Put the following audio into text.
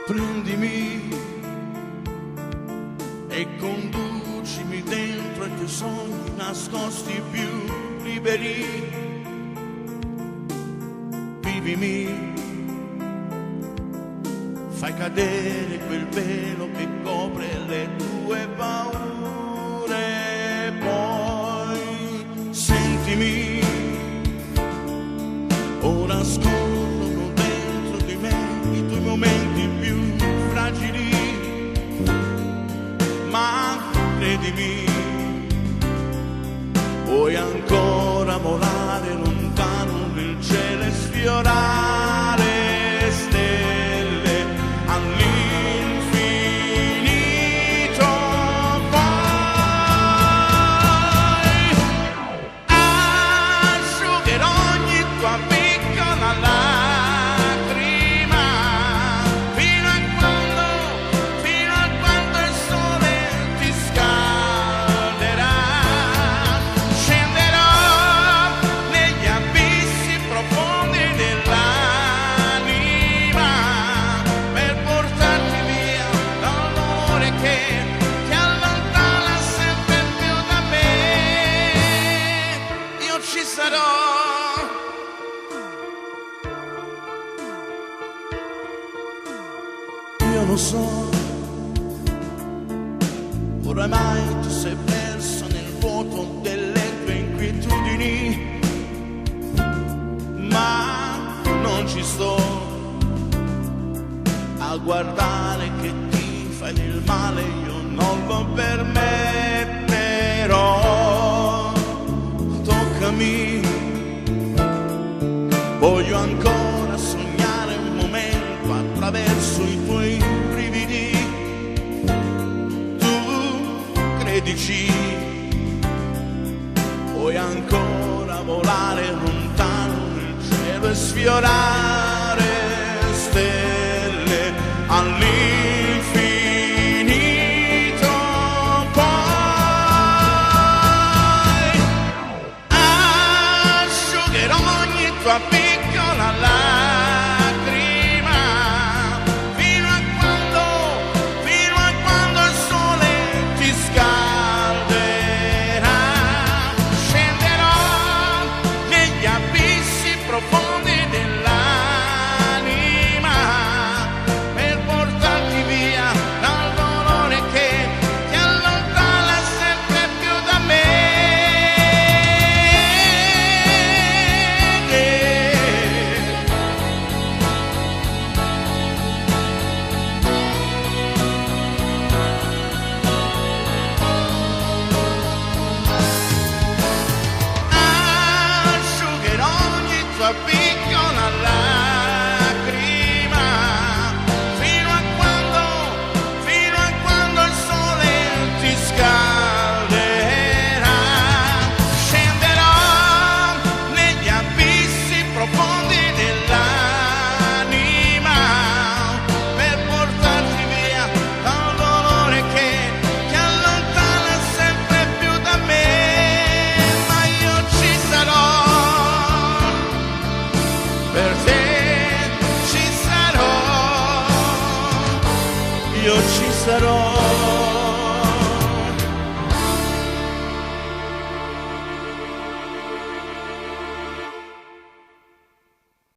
Prendimi e conducimi dentro ai tuoi sogni nascosti più liberi. Vivimi, fai cadere quel velo che copre le tue paure. Poi sentimi, ora scorrono dentro di me i tuoi momenti più fragili, ma credimi, puoi ancora volare lontano nel cielo e sfiorare stelle all'infinito. Poi asciugherò ogni tua piccola lacrima fino a quando il sole ti scalderà. Scenderò negli abissi profondi dell'anima per portarti via dall'amore che ti allontana sempre più da me. Io ci sarò. Io lo so, oramai tu sei perso nel vuoto delle tue inquietudini, ma non ci sto a guardare che ti fai del male, io non lo permetterò. Toccami, voglio ancora sognare un momento attraverso i tuoi brividi. Tu credici, puoi ancora volare lontano nel cielo e sfiorare stelle all'infinito. Poi asciugherò ogni tua piccola lacrima fino a quando il sole ti scalderà. Scenderò negli abissi profondi dell'anima per portarti via dal dolore che ti allontana sempre più da me. Asciugherò ogni tua